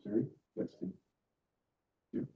Three, that's two. Two.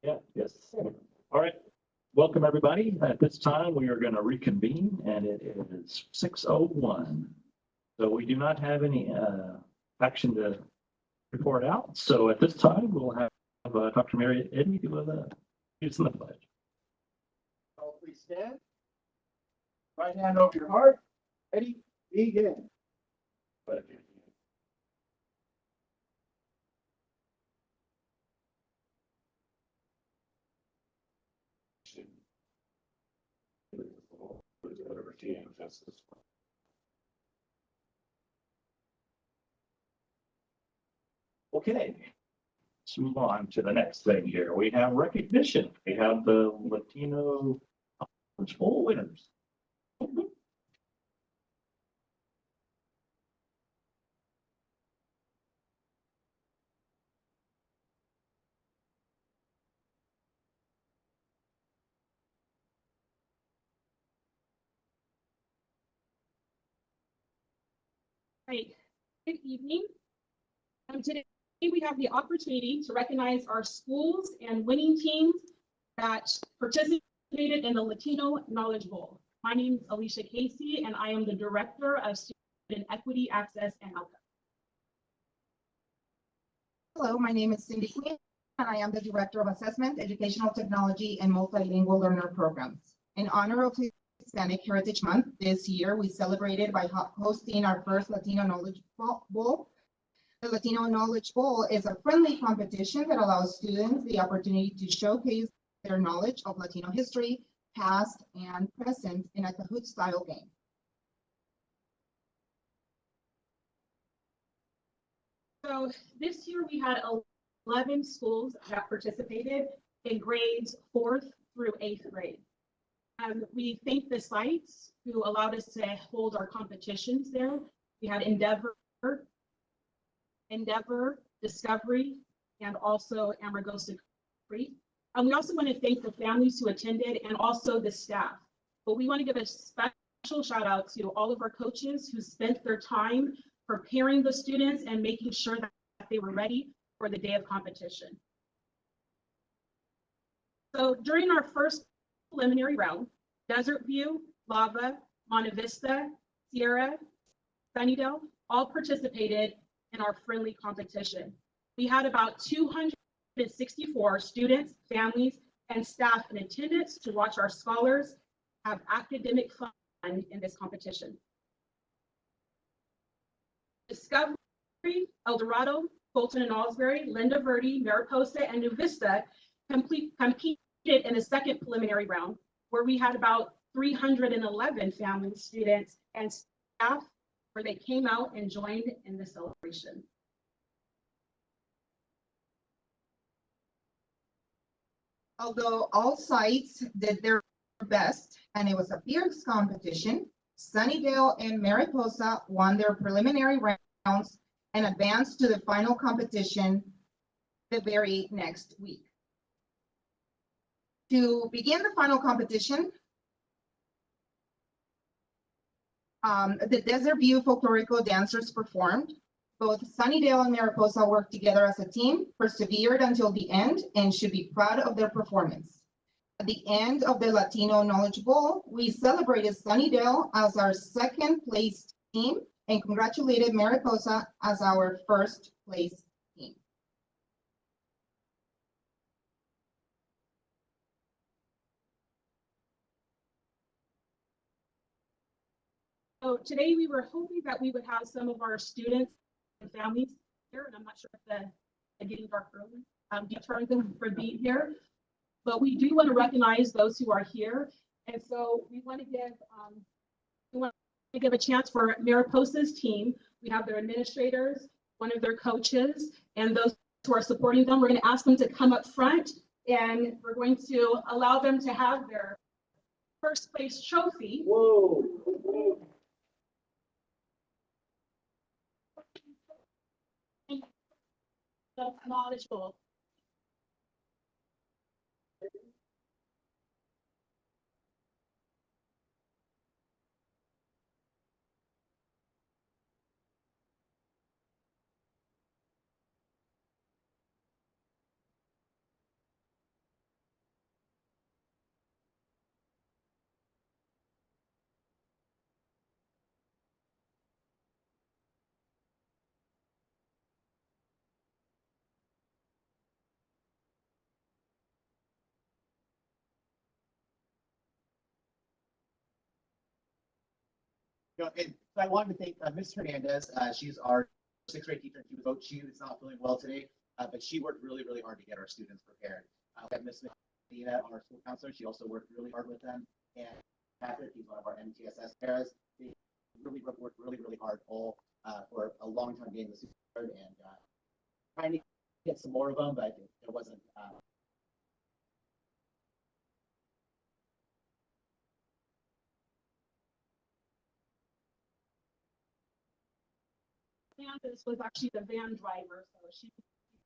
Yeah, yes. All right. Welcome, everybody. At this time, we are going to reconvene, and it is 6:01. So we do not have any action to report out. So at this time, we'll have Dr. Mary Eddy do the use of the pledge. All please stand. Right hand over your heart. Ready? Begin. Okay. Let's move on to the next thing here. We have recognition. We have the Latino College Bowl winners. Right. Good evening. Today we have the opportunity to recognize our schools and winning teams that participated in the Latino Knowledge Bowl. My name is Alicia Casey, and I am the Director of Student Equity, Access, and Outcomes. Hello, my name is Cindy Quinn, and I am the Director of Assessment, Educational Technology, and Multilingual Learner Programs. In honor of Hispanic Heritage Month, this year we celebrated by hosting our first Latino Knowledge Bowl. The Latino Knowledge Bowl is a friendly competition that allows students the opportunity to showcase their knowledge of Latino history, past and present, in a Kahoot-style game. So this year we had 11 schools that participated in grades 4th through 8th grade. We thank the sites who allowed us to hold our competitions there. We had Endeavor, Discovery, and also Amargosa Creek. And we also want to thank the families who attended and also the staff. But we want to give a special shout out to all of our coaches who spent their time preparing the students and making sure that they were ready for the day of competition. So during our first preliminary round, Desert View, Lava, Monte Vista, Sierra, Sunnydale all participated in our friendly competition. We had about 264 students, families, and staff in attendance to watch our scholars have academic fun in this competition. Discovery, El Dorado, Fulton and Alsbury, Linda Verde, Mariposa, and New Vista competed in the second preliminary round, where we had about 311 families, students, and staff where they came out and joined in the celebration. Although all sites did their best and it was a fierce competition, Sunnydale and Mariposa won their preliminary rounds and advanced to the final competition the very next week. To begin the final competition, the Desert View folklorico dancers performed. Both Sunnydale and Mariposa worked together as a team, persevered until the end, and should be proud of their performance. At the end of the Latino Knowledge Bowl, we celebrated Sunnydale as our second place team and congratulated Mariposa as our first place team. So today we were hoping that we would have some of our students and families here, and I'm not sure if the getting dark early deterred them from being here, but we do want to recognize those who are here, and so we want to give a chance for Mariposa's team. We have their administrators, one of their coaches, and those who are supporting them. We're going to ask them to come up front, and we're going to allow them to have their first place trophy. Whoa. Knowledgeable. And so I wanted to thank Ms. Hernandez. She's our sixth grade teacher. She is not feeling well today, but she worked really, really hard to get our students prepared. We have Ms. Medina, our school counselor. She also worked really hard with them. And Patrick, he's one of our MTSS paras. They really worked really, really hard all for a long time getting this started and trying to get some more of them, but it wasn't. This was actually the van driver, so she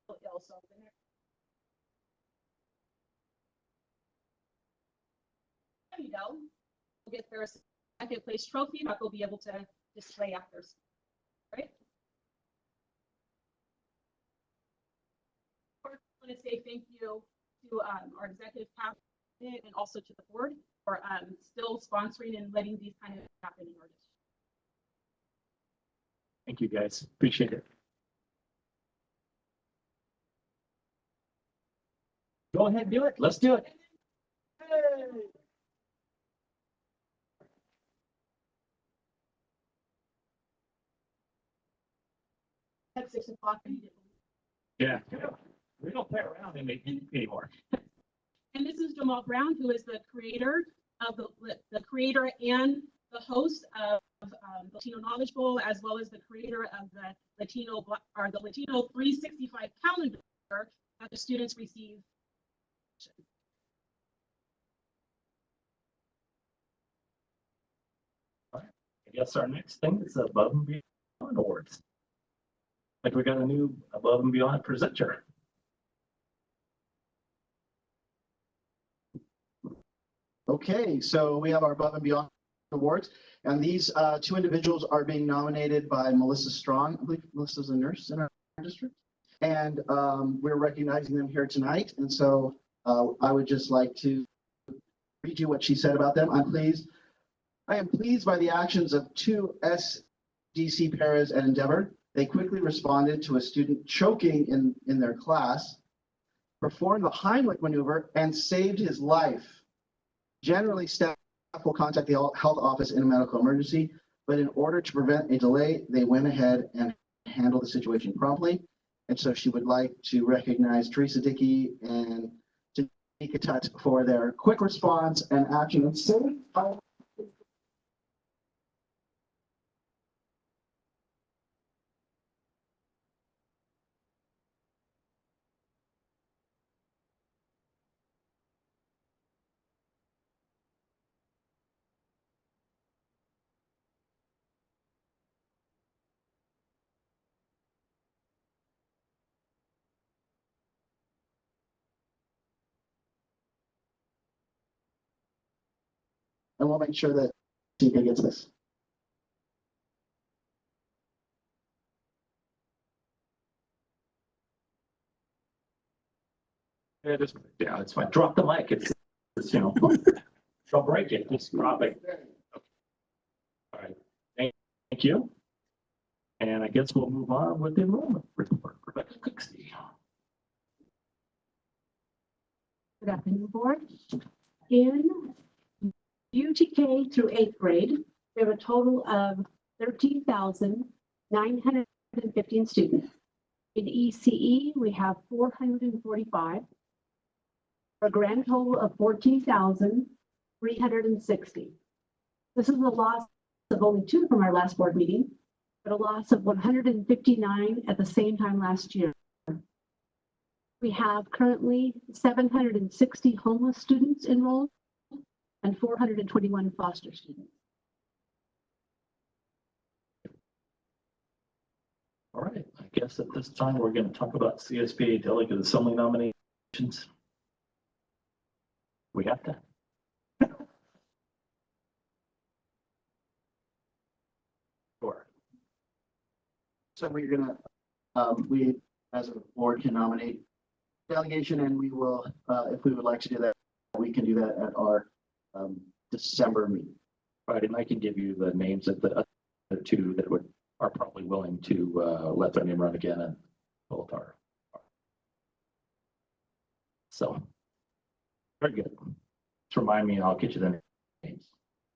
was ill. So the next time, we'll get their second place trophy that they'll be able to display after school, right? I want to say thank you to our executive cabinet and also to the board for still sponsoring and letting these kind of happen in our district. Thank you, guys. Appreciate it. Go ahead, do it. Let's do it. At 6 o'clock. Yeah. We don't play around anymore. And this is Jamal Brown, who is the creator of the creator and the host of Latino Knowledge Bowl, as well as the creator of the Latino 365 calendar that the students receive. I guess our next thing is Above and Beyond Awards. Like we got a new Above and Beyond presenter. Okay, so we have our Above and Beyond Awards, and these two individuals are being nominated by Melissa Strong. I believe Melissa's a nurse in our district, and we're recognizing them here tonight. And so I would just like to read you what she said about them. I am pleased by the actions of two SDC paras at Endeavor. They quickly responded to a student choking in their class, performed the Heimlich maneuver, and saved his life. Generally, staff will contact the health office in a medical emergency, but in order to prevent a delay, they went ahead and handled the situation promptly. And so she would like to recognize Teresa Dickey and Tanika Tut for their quick response and action and safe. And we'll make sure that Tika gets this. Yeah, just yeah, it's fine. Drop the mic. It's don't break it. Just drop it. All right. Thank you. And I guess we'll move on with the enrollment report. Rebecca Cooksey. Good afternoon, board. In UTK through 8th grade, we have a total of 13,915 students. In ECE, we have 445, for a grand total of 14,360. This is a loss of only 2 from our last board meeting, but a loss of 159 at the same time last year. We have currently 760 homeless students enrolled and 421 foster students. All right. I guess at this time we're going to talk about CSBA delegate assembly nominations. We have to. Sure. So we're gonna, we as a board can nominate delegation, and we will, if we would like to do that, we can do that at our December meeting. Right, and I can give you the names of the other two that are probably willing to let their name run again and both are. So, very good. Just remind me and I'll get you the names.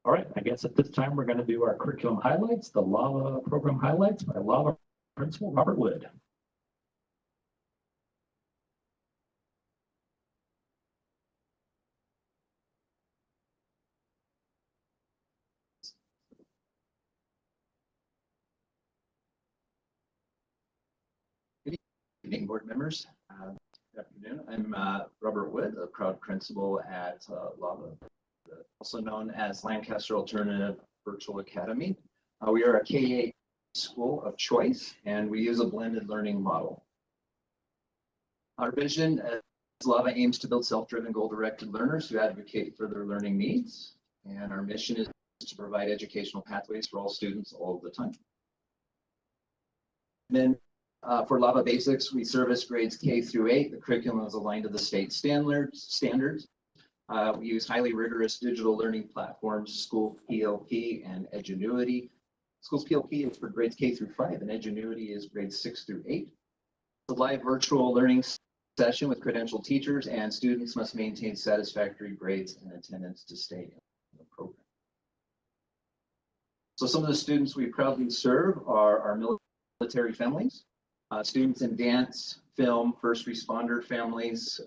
All right, I guess at this time, we're going to do our curriculum highlights, the LAVA program highlights by LAVA Principal Robert Wood. Good evening, board members. Good afternoon. I'm Robert Wood, a proud principal at LAVA, also known as Lancaster Alternative Virtual Academy. We are a K-8 school of choice, and we use a blended learning model. Our vision as LAVA aims to build self-driven, goal-directed learners who advocate for their learning needs. And our mission is to provide educational pathways for all students all the time. And then for LAVA Basics, we service grades K through 8. The curriculum is aligned to the state standards. We use highly rigorous digital learning platforms, School PLP and Edgenuity. School's PLP is for grades K through 5, and Edgenuity is grades 6 through 8. It's a live virtual learning session with credentialed teachers, and students must maintain satisfactory grades and attendance to stay in the program. So some of the students we proudly serve are our military families, students in dance, film, first responder families,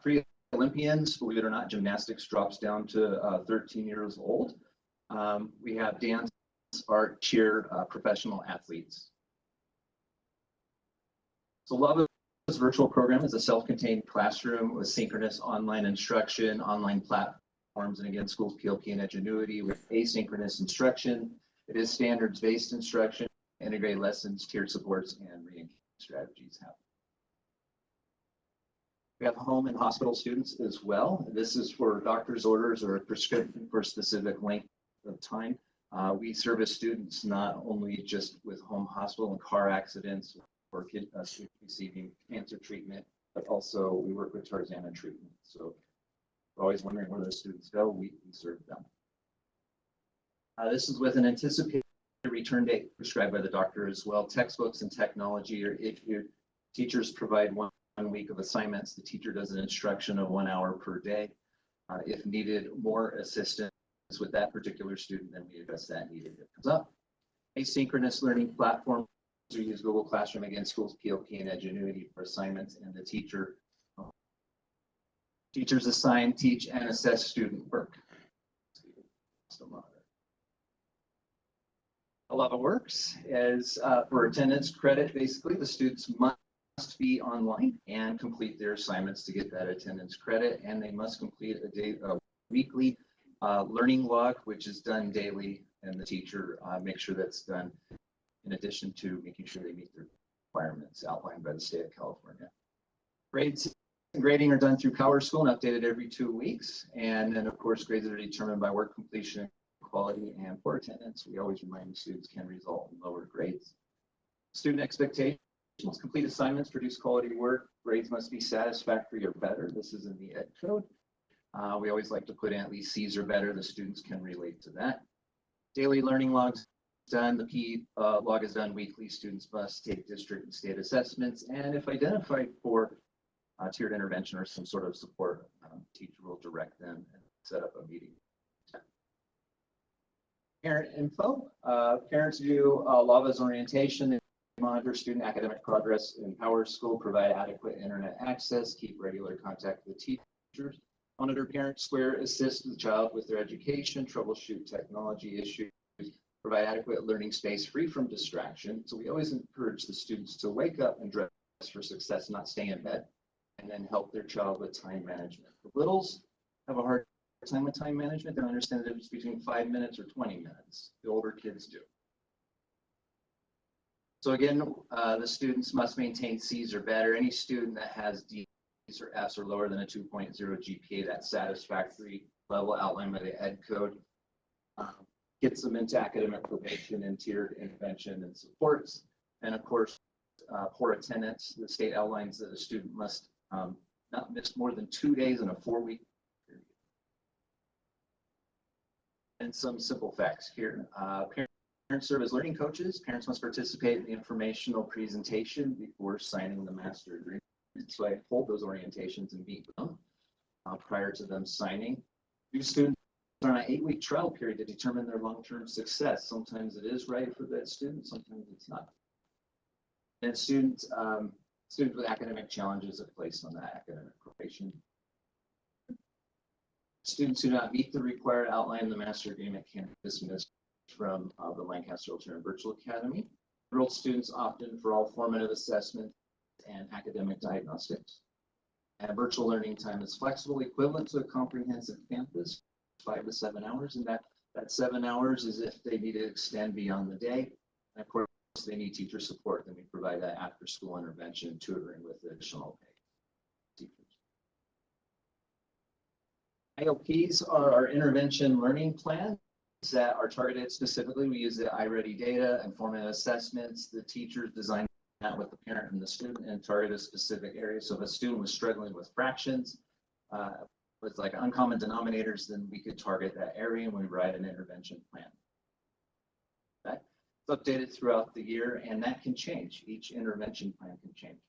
pre-Olympians, believe it or not, gymnastics drops down to 13 years old. We have dance, art, cheer, professional athletes. So LAVA's virtual program is a self-contained classroom with synchronous online instruction, online platforms, and again, School's PLP and Edgenuity with asynchronous instruction. It is standards-based instruction, integrated lessons, tiered supports, and reading strategies happen. We have home and hospital students as well. This is for doctor's orders or a prescription for a specific length of time. We service students not only just with home hospital and car accidents or kids receiving cancer treatment, but also we work with Tarzana treatment. So we're always wondering where those students go, we serve them. This is with an anticipated return date prescribed by the doctor as well. Textbooks and technology are issued. Teachers provide one week of assignments. The teacher does an instruction of 1 hour per day. If needed more assistance with that particular student, then we address that need if it comes up. Asynchronous learning platforms, we use Google Classroom, again, School's PLP and Edgenuity for assignments, and the teachers assign, teach, and assess student work. LAVA works as for attendance credit. Basically, the students must be online and complete their assignments to get that attendance credit, and they must complete a weekly learning log, which is done daily, and the teacher makes sure that's done in addition to making sure they meet their requirements outlined by the state of California. Grades and grading are done through Power School and updated every 2 weeks, and then of course grades are determined by work completion, quality, and poor attendance. We always remind the students can result in lower grades. Student expectations: complete assignments, produce quality work, grades must be satisfactory or better. This is in the Ed Code. We always like to put in at least C's or better. The students can relate to that. Daily learning logs done. The P log is done weekly. Students must take district and state assessments, and if identified for tiered intervention or some sort of support, teacher will direct them and set up a meeting. Parent info. Parents view LAVA's orientation. They monitor student academic progress in Power School, provide adequate internet access, keep regular contact with teachers, monitor parent square, assist the child with their education, troubleshoot technology issues, provide adequate learning space free from distraction. So we always encourage the students to wake up and dress for success, not stay in bed, and then help their child with time management. The littles have a hard time with time management. They don't understand the difference between 5 minutes or 20 minutes. The older kids do. So again, the students must maintain C's or better. Any student that has D's or F's or lower than a 2.0 GPA, that satisfactory level outlined by the Ed Code, gets them into academic probation and tiered intervention and supports. And of course, poor attendance. The state outlines that a student must not miss more than 2 days in a 4-week period. And some simple facts here. Parents serve as learning coaches. Parents must participate in the informational presentation before signing the master agreement. So I hold those orientations and meet with them prior to them signing. Do students on an 8-week trial period to determine their long-term success. Sometimes it is right for that student, sometimes it's not. And students with academic challenges are placed on that academic probation. Students who do not meet the required outline in the master agreement can be dismissed from the Lancaster Alternative Virtual Academy. Enrolled students opt-in for all formative assessment and academic diagnostics. And virtual learning time is flexible, equivalent to a comprehensive campus, 5 to 7 hours. And that 7 hours is if they need to extend beyond the day. And of course, they need teacher support. Then we provide that after-school intervention, tutoring with additional pay. IOPs are our intervention learning plans that are targeted specifically. We use the iReady data and formative assessments. The teachers design that with the parent and the student and target a specific area. So if a student was struggling with fractions, with like uncommon denominators, then we could target that area and we write an intervention plan. Okay. It's updated throughout the year and that can change. Each intervention plan can change.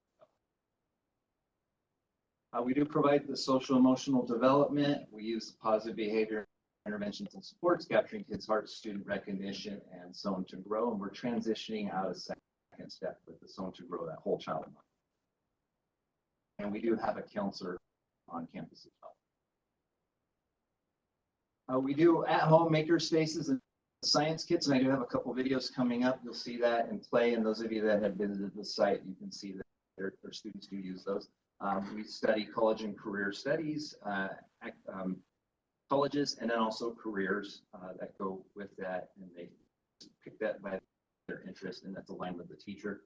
We do provide the social emotional development. We use the positive behavior interventions and supports, capturing kids' hearts, student recognition, and so on to grow. And we're transitioning out of second step with the so on to grow, that whole child. And we do have a counselor on campus as well. We do at-home maker spaces and science kits, and I do have a couple videos coming up. You'll see that in play, and those of you that have visited the site, you can see that their students do use those. We study college and career studies, colleges, and then also careers that go with that, and they pick that by their interest, and that's aligned with the teacher.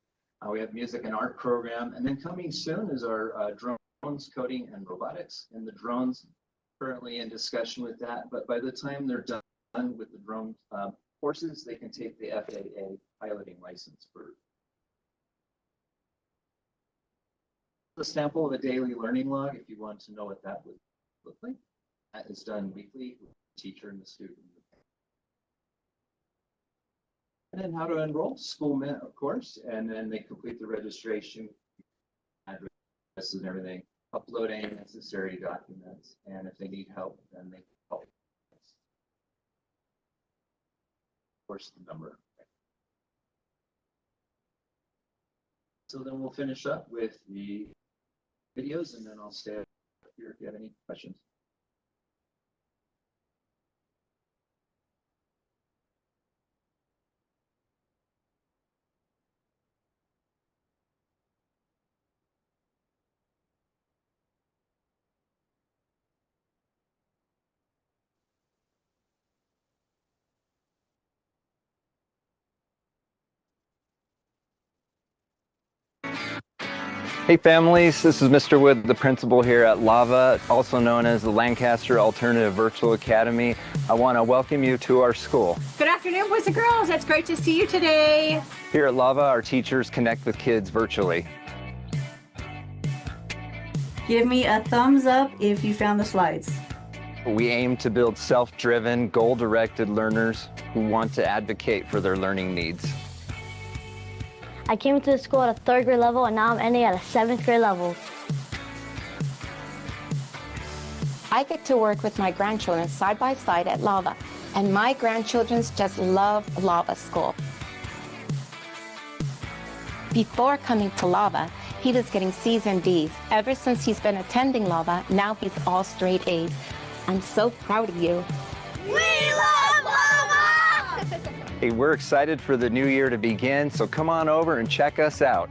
We have music and art program, and then coming soon is our drones, coding, and robotics. And the drones currently in discussion with that, but by the time they're done with the drone courses, they can take the FAA piloting license for. A sample of a daily learning log, if you want to know what that would look like. That is done weekly with the teacher and the student. And then how to enroll, SchoolMint, of course, and then they complete the registration, addresses and everything, upload any necessary documents, and if they need help, then they can help. Of course, the number. So then we'll finish up with the videos, and then I'll stay up here if you have any questions. Hey families, this is Mr. Wood, the principal here at LAVA, also known as the Lancaster Alternative Virtual Academy. I want to welcome you to our school. Good afternoon, boys and girls. It's great to see you today. Here at LAVA, our teachers connect with kids virtually. Give me a thumbs up if you found the slides. We aim to build self-driven, goal-directed learners who want to advocate for their learning needs. I came to the school at a 3rd grade level, and now I'm ending at a 7th grade level. I get to work with my grandchildren side by side at LAVA, and my grandchildren just love LAVA school. Before coming to LAVA, he was getting C's and D's. Ever since he's been attending LAVA, now he's all straight A's. I'm so proud of you. We love LAVA! Hey, we're excited for the new year to begin, so come on over and check us out.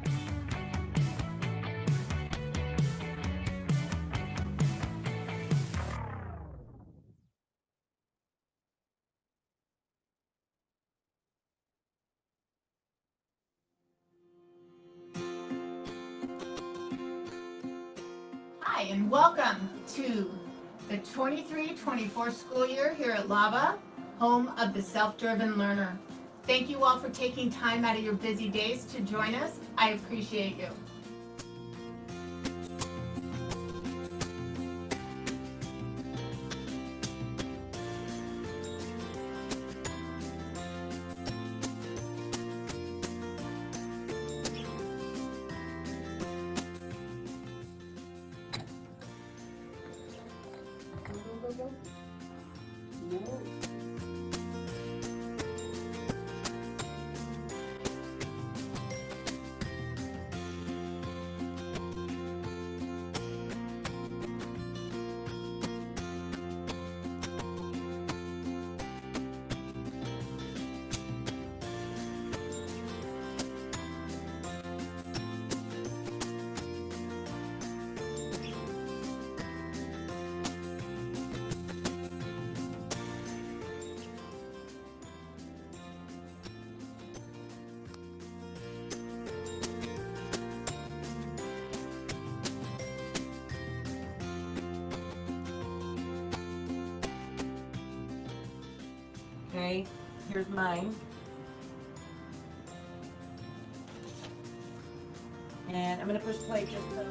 Hi, and welcome to the 23-24 school year here at LAVA, home of the self-driven learner. Thank you all for taking time out of your busy days to join us. I appreciate you. Okay, here's mine. And I'm gonna push play just so.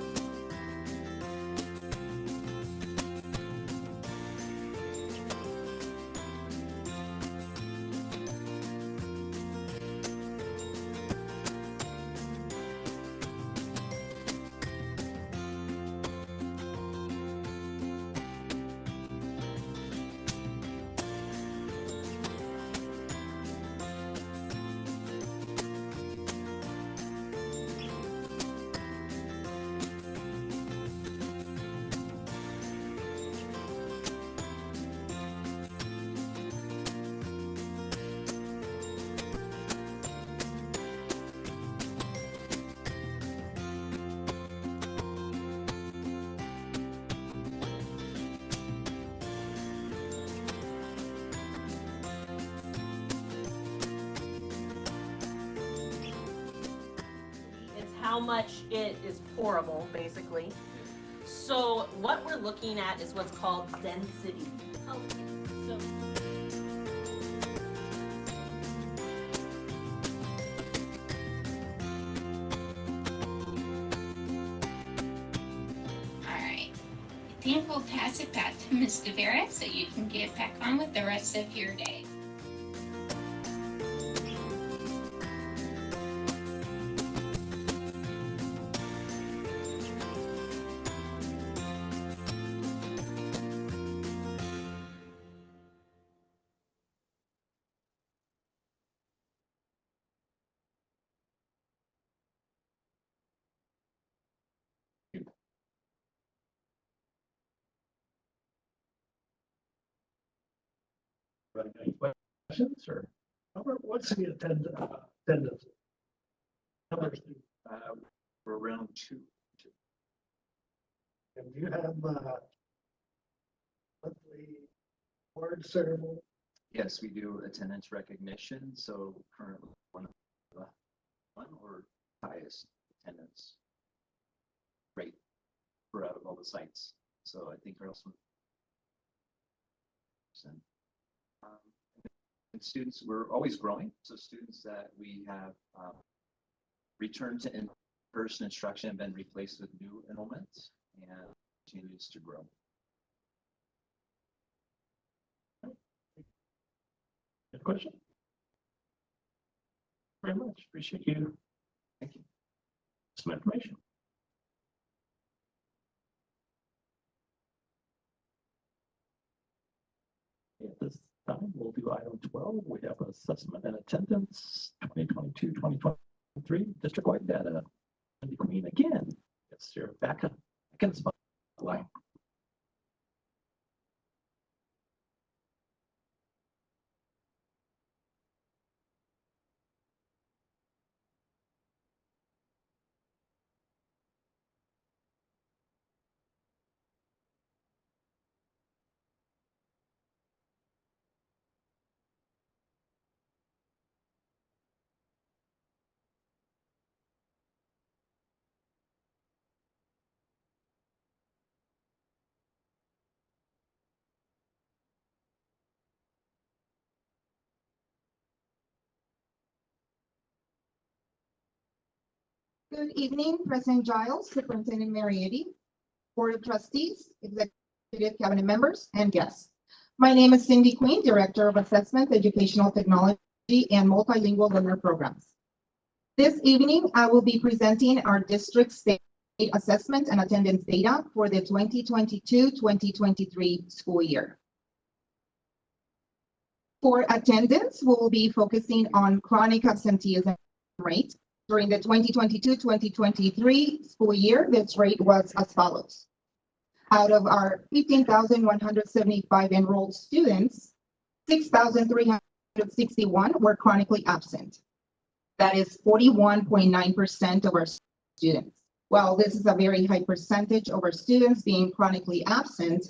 How much it is pourable, basically. So what we're looking at is what's called density. So all right. I think we'll pass it back to Ms. Devera so you can get back on with the rest of your day. Any questions or? What's the attendance? Numbers, We're around two. and do you have monthly award ceremony? Yes, we do attendance recognition, so currently one or highest attendance rate for out of all the sites. So I think we're also. And students, we're always growing. So students that we have returned to in-person instruction have been replaced with new enrollments and continues to grow. Good question. Very much. Appreciate you. Thank you. Some information. At this time, we'll do item 12. We have assessment and attendance 2022-2023 district-wide data. And the Queen again. It's your back in the spotlight. Good evening, President Giles, Superintendent Marietti, Board of Trustees, Executive Cabinet members, and guests. My name is Cindy Queen, Director of Assessment, Educational Technology, and Multilingual Learner Programs. This evening, I will be presenting our district state assessment and attendance data for the 2022-2023 school year. For attendance, we will be focusing on chronic absenteeism rate. During the 2022-2023 school year, this rate was as follows. Out of our 15,175 enrolled students, 6,361 were chronically absent. That is 41.9% of our students. While this is a very high percentage of our students being chronically absent,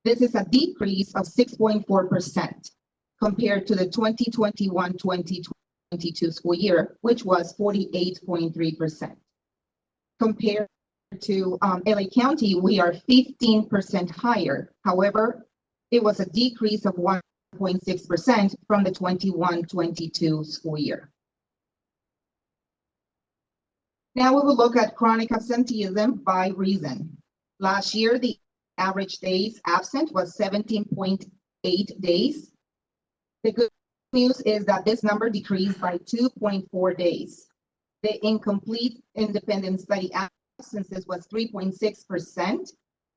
this is a decrease of 6.4% compared to the 2021-2022 school year, which was 48.3%. Compared to LA County, we are 15% higher. However, it was a decrease of 21.6% from the 21-22 school year. Now we will look at chronic absenteeism by reason. Last year, the average days absent was 17.8 days. The good news is that this number decreased by 2.4 days. The incomplete independent study absences was 3.6%.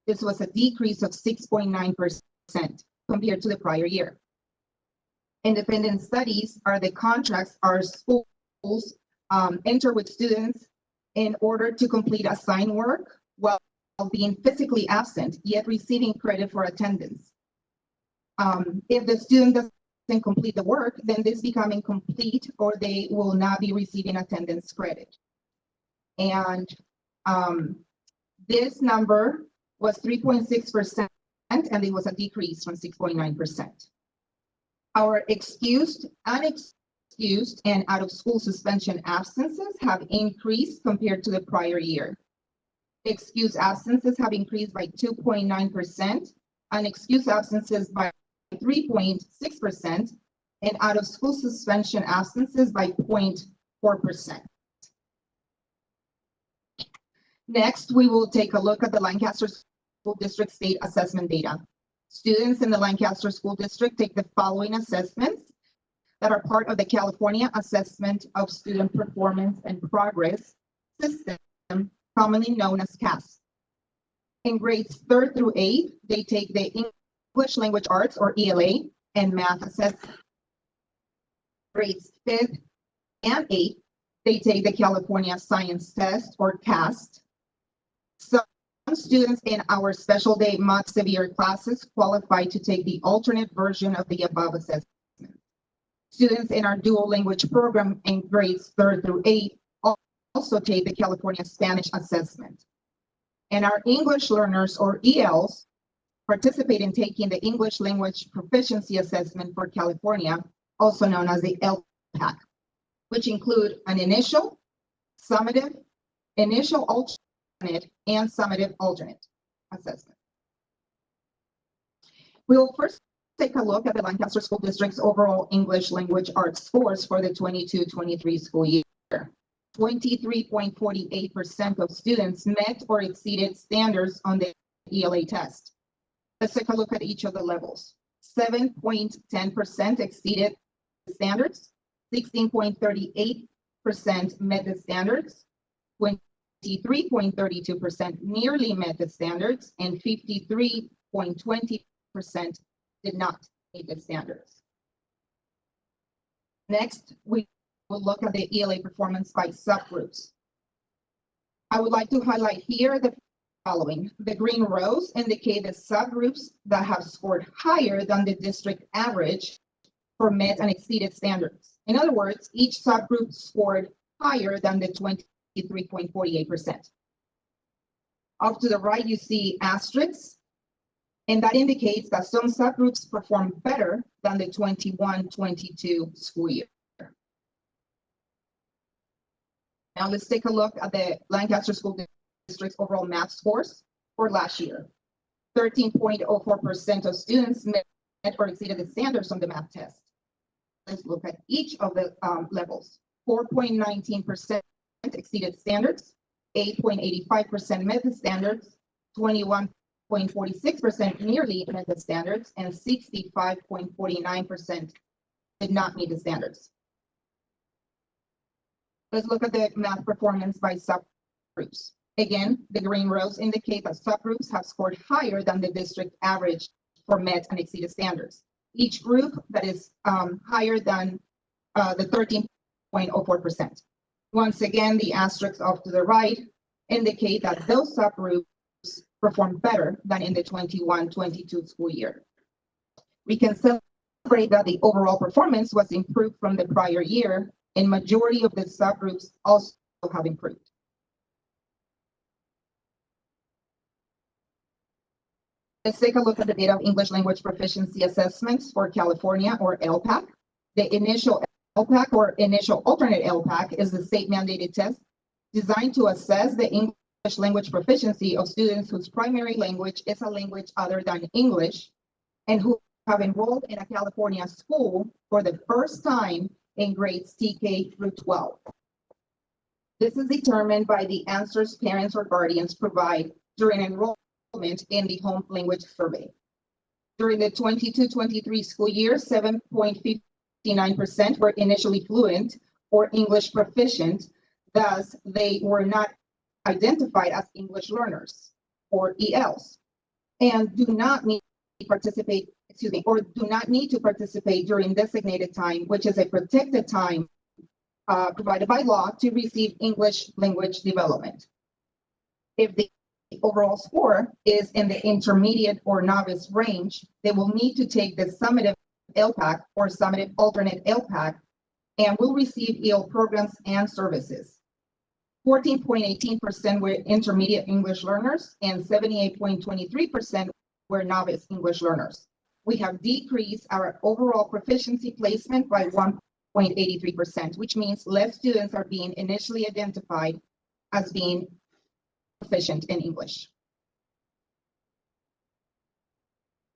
This was a decrease of 6.9% compared to the prior year. Independent studies are the contracts our schools enter with students in order to complete assigned work while being physically absent, yet receiving credit for attendance. If the student doesn't complete the work, then this becomes incomplete or they will not be receiving attendance credit. And this number was 3.6%, and it was a decrease from 6.9%. Our excused, unexcused, and out-of-school suspension absences have increased compared to the prior year. Excused absences have increased by 2.9%, unexcused absences by 3.6%, and out-of-school suspension absences by 0.4%. Next, we will take a look at the Lancaster School District state assessment data. Students in the Lancaster School District take the following assessments that are part of the California Assessment of Student Performance and Progress system, commonly known as CAS. In grades 3rd through 8th, they take the English Language Arts, or ELA, and math assessment. Grades 5th and 8th, they take the California Science Test, or CAST. Some students in our special day Mod Severe classes qualify to take the alternate version of the above assessment. Students in our dual language program in grades 3rd through 8th also take the California Spanish assessment. And our English learners, or ELs, participate in taking the English Language Proficiency Assessment for California, also known as the LPAC, which include an initial, summative, initial alternate, and summative alternate assessment. We will first take a look at the Lancaster School District's overall English Language Arts scores for the 22-23 school year. 23.48% of students met or exceeded standards on the ELA test. Let's take a look at each of the levels. 7.10% exceeded the standards, 16.38% met the standards, 23.32% nearly met the standards, and 53.20% did not meet the standards. Next, we will look at the ELA performance by subgroups. I would like to highlight here the following. The green rows indicate the subgroups that have scored higher than the district average for met and exceeded standards. In other words, each subgroup scored higher than the 23.48%. Off to the right, you see asterisks, and that indicates that some subgroups performed better than the 21-22 school year. Now let's take a look at the Lancaster School District's overall math scores for last year. 13.04% of students met or exceeded the standards on the math test. Let's look at each of the levels. 4.19% exceeded standards, 8.85% met the standards, 21.46% nearly met the standards, and 65.49% did not meet the standards. Let's look at the math performance by subgroups. Again, the green rows indicate that subgroups have scored higher than the district average for met and exceeded standards. Each group that is higher than the 13.04%. Once again, the asterisks off to the right indicate that those subgroups performed better than in the 21-22 school year. We can celebrate that the overall performance was improved from the prior year, and majority of the subgroups also have improved. Let's take a look at the data of English Language Proficiency Assessments for California, or LPAC. The initial LPAC, or initial alternate LPAC, is the state mandated test designed to assess the English language proficiency of students whose primary language is a language other than English and who have enrolled in a California school for the first time in grades TK through 12. This is determined by the answers parents or guardians provide during enrollment in the home language survey. During the 22-23 school year, 7.59% were initially fluent or English proficient, thus they were not identified as English learners or ELs, and do not need to participate during designated time, which is a protected time provided by law to receive English language development. If the overall score is in the intermediate or novice range, they will need to take the summative LPAC or summative alternate LPAC and will receive EL programs and services. 14.18% were intermediate English learners and 78.23% were novice English learners. We have decreased our overall proficiency placement by 1.83%, which means less students are being initially identified as being proficient in English.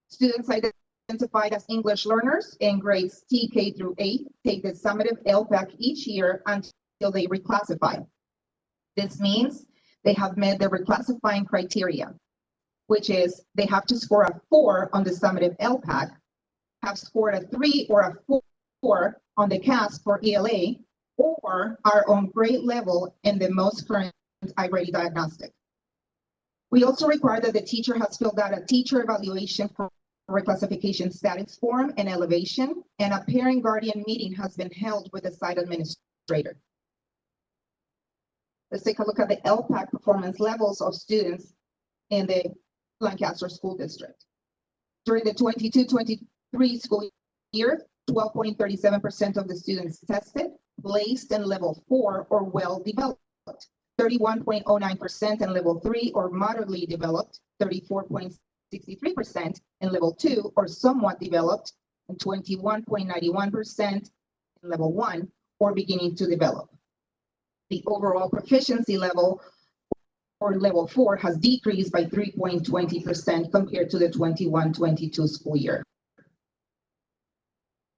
Students identified as English learners in grades TK through 8 take the summative LPAC each year until they reclassify. This means they have met the reclassifying criteria, which is they have to score a 4 on the summative LPAC, have scored a 3 or a 4 on the CAS for ELA, or are on grade level in the most current I-ready diagnostic. We also require that the teacher has filled out a teacher evaluation for reclassification status form and elevation, and a parent guardian meeting has been held with the site administrator. Let's take a look at the LPAC performance levels of students in the Lancaster School District. During the 22-23 school year, 12.37% of the students tested placed in level 4 or well developed, 31.09% in level 3 or moderately developed, 34.63% in level 2 or somewhat developed, and 21.91% in level 1 or beginning to develop. The overall proficiency level for level 4 has decreased by 3.20% compared to the 21-22 school year.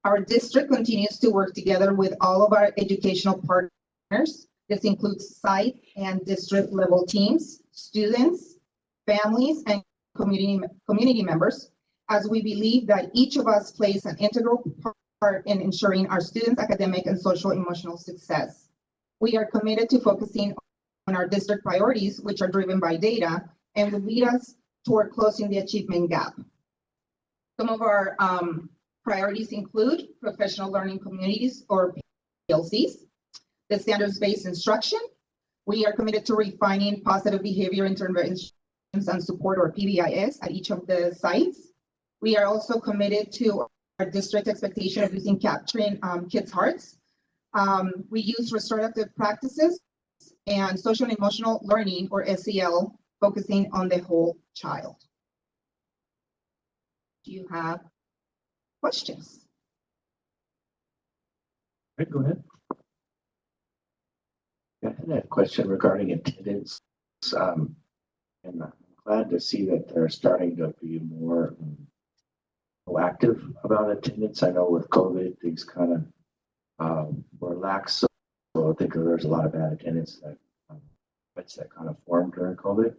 Our district continues to work together with all of our educational partners. This includes site and district level teams, students, families, and community members, as we believe that each of us plays an integral part in ensuring our students' academic and social emotional success. We are committed to focusing on our district priorities, which are driven by data and will lead us toward closing the achievement gap. Some of our priorities include professional learning communities or PLCs, the standards-based instruction. We are committed to refining positive behavior interventions and support, or PBIS, at each of the sites. We are also committed to our district expectation of using capturing kids' hearts. We use restorative practices and social and emotional learning, or SEL, focusing on the whole child. Do you have questions? Right, go ahead. Yeah, I had a question regarding attendance. And I'm glad to see that they're starting to be more proactive about attendance. I know with COVID, things kind of were lax. So I think there's a lot of bad attendance that kind of formed during COVID.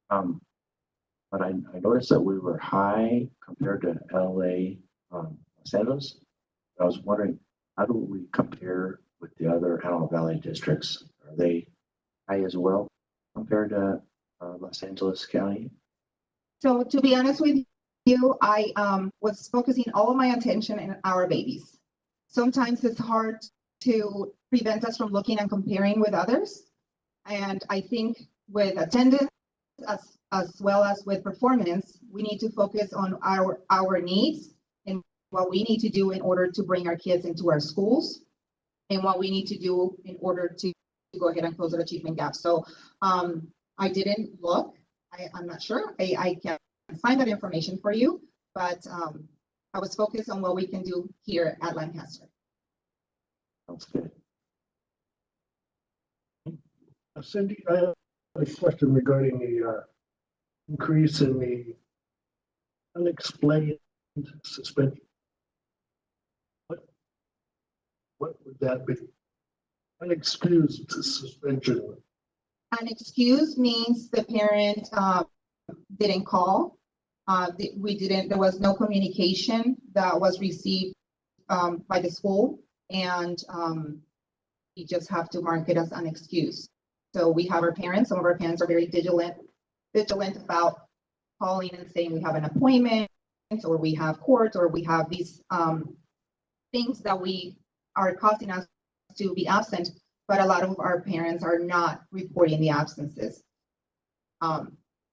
But I noticed that we were high compared to LA, Los Angeles. I was wondering, how do we compare with the other Antelope Valley districts? Are they high as well compared to Los Angeles County? So to be honest with you, I was focusing all of my attention on our babies. Sometimes it's hard to prevent us from looking and comparing with others. And I think with attendance as well as with performance, we need to focus on our needs and what we need to do in order to bring our kids into our schools and what we need to do in order to go ahead and close the achievement gap. So I didn't look. I'm not sure. I can't find that information for you, but I was focused on what we can do here at Lancaster. Sounds good. Cindy, I have a question regarding the increase in the unexplained suspension. What would that be? Unexcused suspension. Unexcused means the parent didn't call. There was no communication that was received by the school, and you just have to mark it as unexcused. So we have our parents, some of our parents are very vigilant about calling and saying we have an appointment, or we have court, or we have these things that we are causing us to be absent, but a lot of our parents are not reporting the absences.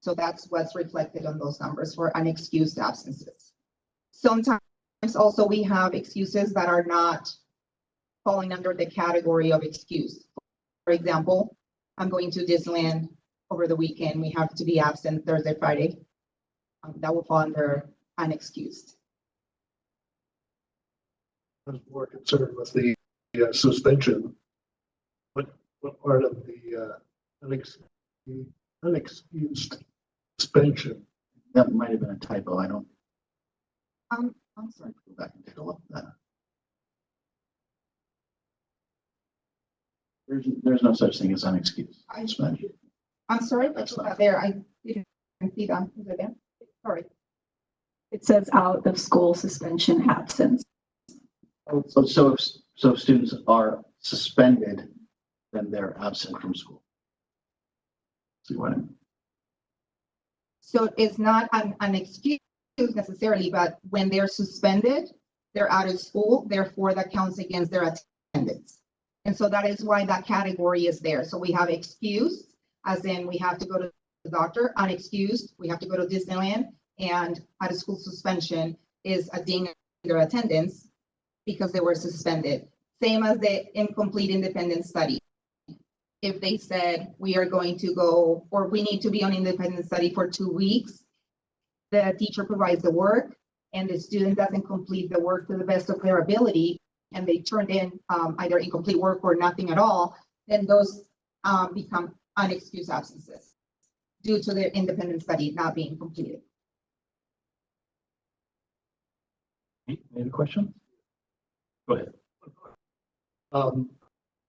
So that's what's reflected on those numbers for unexcused absences. Sometimes also we have excuses that are not falling under the category of excuse. For example, I'm going to Disneyland over the weekend. We have to be absent Thursday, Friday. That will fall under unexcused. I was more concerned with the suspension. What part of the unexcused suspension? That might have been a typo. I don't. I'm sorry. Go back and take a look at that. There's no such thing as unexcused suspension. I'm sorry, that's not there. I didn't see that. Is it there? Sorry. It says out of school suspension absence. So if students are suspended, then they're absent from school. See what I mean? So it's not an excuse necessarily, but when they're suspended, they're out of school, therefore that counts against their attendance. And so that is why that category is there. So we have excused, as in we have to go to the doctor, unexcused, we have to go to Disneyland, and out of school suspension is a ding their attendance because they were suspended. Same as the incomplete independent study. If they said we are going to go, or we need to be on independent study for 2 weeks, the teacher provides the work and the student doesn't complete the work to the best of their ability, and they turned in either incomplete work or nothing at all, then those become unexcused absences due to the independent study not being completed. Any questions? Go ahead.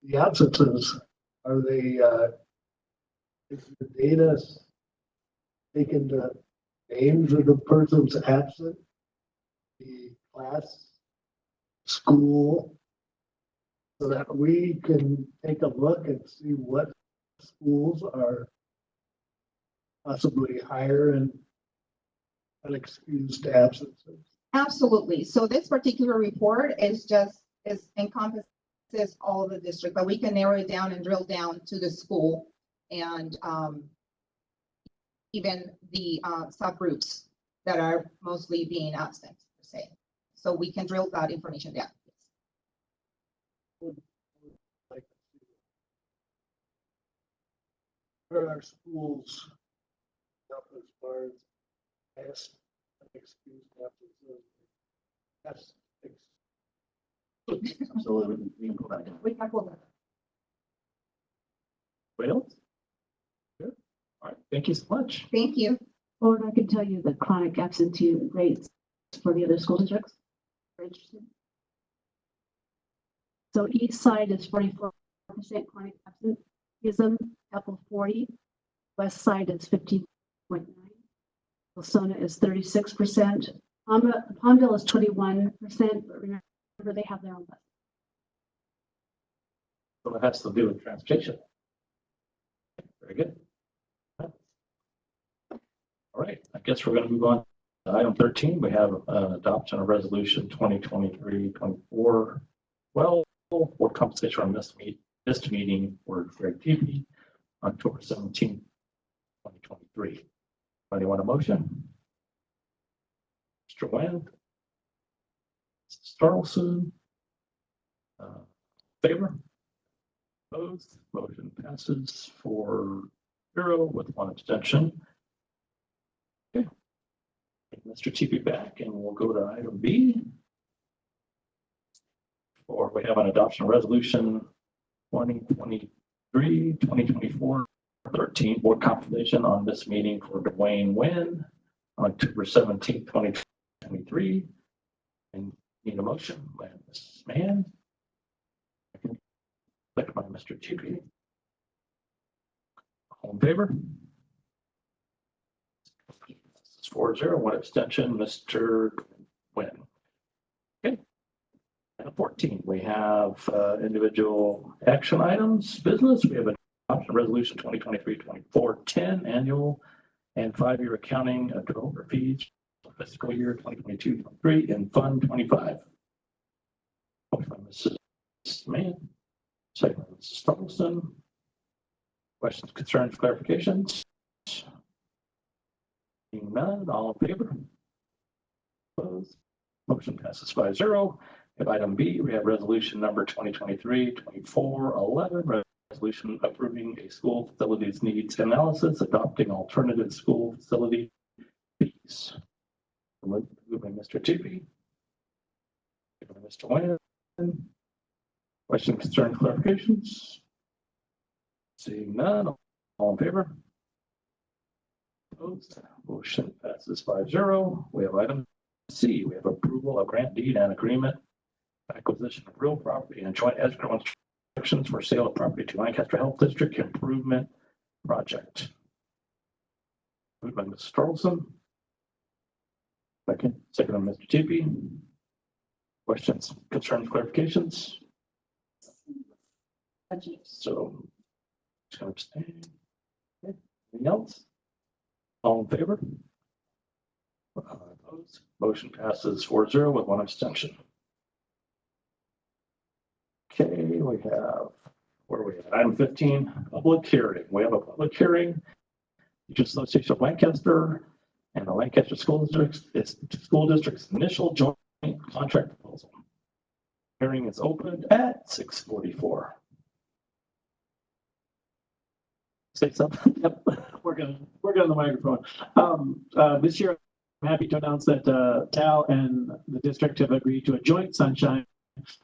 The absences, are they, is the data taken the names of the persons absent, the class, school, so that we can take a look and see what schools are possibly higher in unexcused absences? Absolutely. So this particular report encompasses all the district, but we can narrow it down and drill down to the school and even the subgroups that are mostly being absent, per se. So we can drill that information down. Where are schools up as far as past unexcused absences? That's Absolutely. We can go back. We can pull that. Anybody else? Good. All right. Thank you so much. Thank you. Or I can tell you the chronic absentee rates for the other school districts. Interesting. So east side is 44% chronic absenteeism, Apple 40, west side is 15.9, Wilsona is 36%, Palmdale is 21%, but remember they have their own bus. So it has to do with transportation. Very good. All right, I guess we're going to move on to item 13. We have adoption of resolution 2023-24. Well, for compensation on missed meeting for Greg TV, October 17, 2023. Anybody want a motion? Mr. Wend? Mrs. Tarleson? Favor? Opposed? Motion passes 4-0 with 1 abstention. Okay. Mr. TP back, and we'll go to item B. Or we have an adoption resolution 2023-2024-13 board compensation on this meeting for Dwayne Wynn on October 17, 2023. 2023. And need a motion by Mrs. Mann. Second by Mr. Tucci. All in favor? This is 4-0, one abstention, Mr. Nguyen. Okay. Item 14, we have individual action items, business. We have an adoption resolution 2023-2410 annual and 5-year accounting of developer fees for fiscal year 2022-23 and Fund 25. Motion by Mrs. Mann, second by Mrs. Torkelson. Questions, concerns, clarifications? Seeing none, all in favor? Opposed? Motion passes 5-0. We have item B, we have resolution number 2023-2411, resolution approving a school facilities needs analysis, adopting alternative school facility fees. Moved by Mr. Tippy. Second by Mr. Wayne. Questions, concerns, clarifications? Seeing none, all in favor? Opposed? Motion passes 5-0. We have item C. We have approval of grant deed and agreement, acquisition of real property and joint escrow instructions for sale of property to Lancaster Health District Improvement Project. Moved by Mrs. Torkelson. Second by Mr. Tippy. Questions, concerns, clarifications? So, just going to abstain. Okay. Anything else? All in favor? Opposed? Motion passes 4-0 with one abstention. Okay, we have, where are we at? Item 15, public hearing. We have a public hearing. Teachers Association of Lancaster and the Lancaster School District. It's school district's initial joint contract proposal. Hearing is opened at 6:44. Say something. Yep, we're on the microphone. This year, I'm happy to announce that Cal and the district have agreed to a joint sunshine.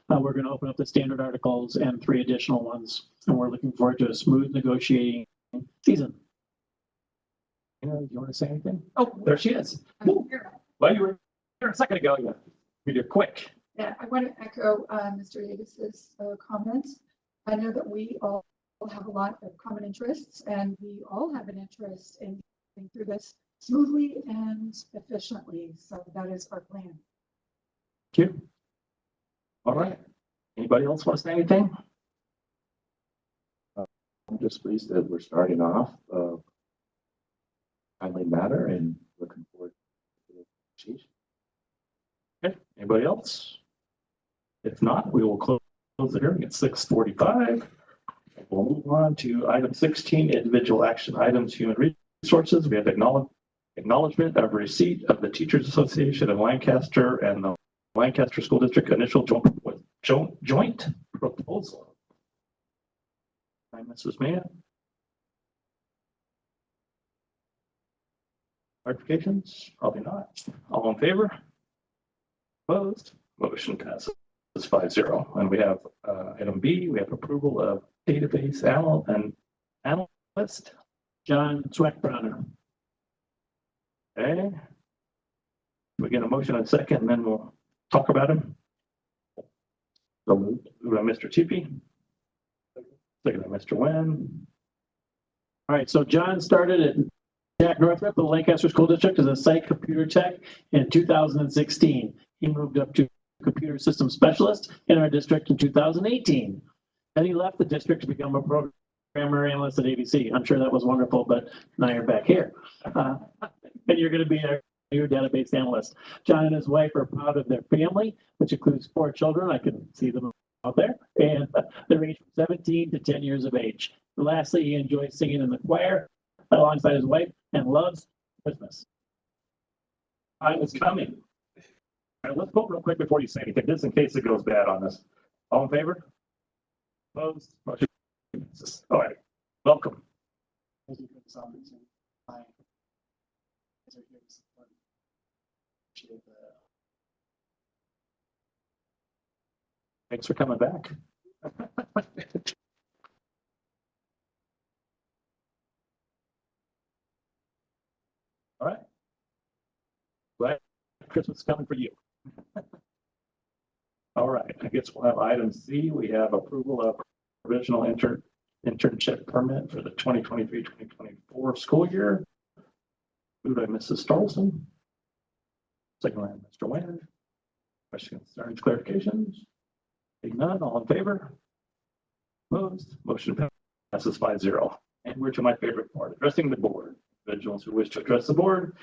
We're going to open up the standard articles and 3 additional ones, and we're looking forward to a smooth negotiating season. You want to say anything? Oh, there she is. Well, you were here a second ago. You're quick. Yeah, I want to echo Mr. Davis's comments. I know that we all have a lot of common interests, and we all have an interest in getting through this smoothly and efficiently. So that is our plan. Thank you. All right. Anybody else want to say anything? I'm just pleased that we're starting off timely matter and looking forward to the negotiation. Okay. Anybody else? If not, we will close the hearing at 6:45. We'll move on to item 16, individual action items, human resources. We have acknowledgement of receipt of the Teachers Association of Lancaster and the Lancaster School District initial joint proposal. Hi, Mrs. Mann. Clarifications? Probably not. All in favor? Opposed? Motion passes 5-0. And we have item B, we have approval of database analyst John Zweckbrenner. Okay. We get a motion and second, and then we'll talk about him. So moved by Mr. Tippy. Second by Mr. Nguyen. All right, so John started at Jack Northrop, the Lancaster School District, as a site computer tech in 2016. He moved up to computer system specialist in our district in 2018. Then he left the district to become a programmer analyst at ABC. I'm sure that was wonderful, but now you're back here. And you're going to be our new database analyst. John and his wife are proud of their family, which includes 4 children. I can see them out there. And they range from 17 to 10 years of age. And lastly, he enjoys singing in the choir alongside his wife and loves Christmas. I was coming. All right, let's vote real quick before you say anything, just in case it goes bad on us. All in favor? Opposed? Motion passes. All right, welcome. Thank you for this opportunity. Thanks for coming back. All right. Glad Christmas is coming for you. All right, I guess we'll have item C. We have approval of provisional internship permit for the 2023-2024 school year. Moved by Mrs. Starlson. Second by Mr. Wayne. Questions, concerns, clarifications? Seeing none, all in favor? Opposed? Motion passes 5-0. And we're to my favorite part, addressing the board. Individuals who wish to address the board,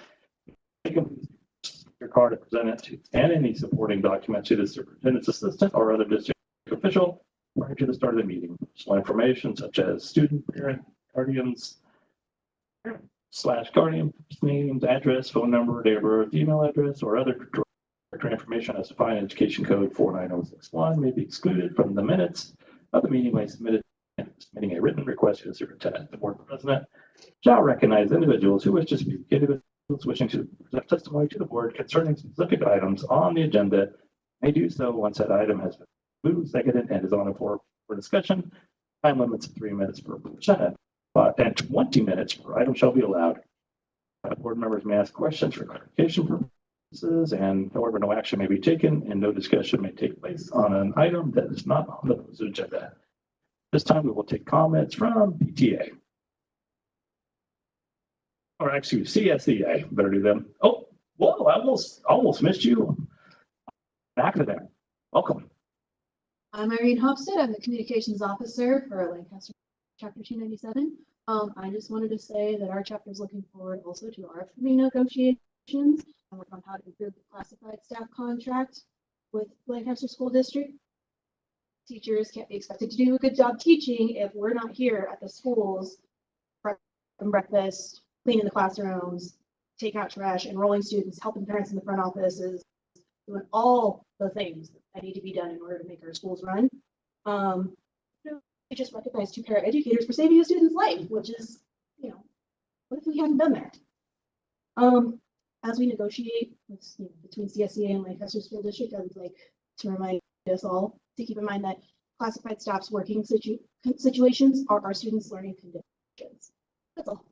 take your card and present it to, and any supporting document to the superintendent's assistant or other district official prior to the start of the meeting. Personal information such as student, parent, guardians, /guardian names, address, phone number, date of birth, email address, or other directory information as defined in Education Code 49061 may be excluded from the minutes of the meeting by submitting a written request to the superintendent. The board president shall recognize individuals who wish to speak. Individuals wishing to present testimony to the board concerning specific items on the agenda may do so once that item has been moved, seconded, and is on the floor for discussion. Time limits of 3 minutes per present and 20 minutes per item shall be allowed. Board members may ask questions for clarification purposes, and however, no action may be taken and no discussion may take place on an item that is not on the posted agenda. This time we will take comments from PTA. Or actually, CSEA, better do them. Oh, whoa, I almost missed you. Back to there. Welcome. I'm Irene Hofstad. I'm the communications officer for Lancaster Chapter 297. I just wanted to say that our chapter is looking forward also to our upcoming negotiations and work on how to improve the classified staff contract with Lancaster School District. Teachers can't be expected to do a good job teaching if we're not here at the schools, breakfast, cleaning the classrooms, take out trash, enrolling students, helping parents in the front offices, doing all the things that need to be done in order to make our schools run. We just recognized 2 paraeducators for saving a student's life, which is, what if we hadn't done that? As we negotiate between CSEA and Lancaster School District, I would like to remind us all to keep in mind that classified staff's working situations are our students' learning conditions. That's all.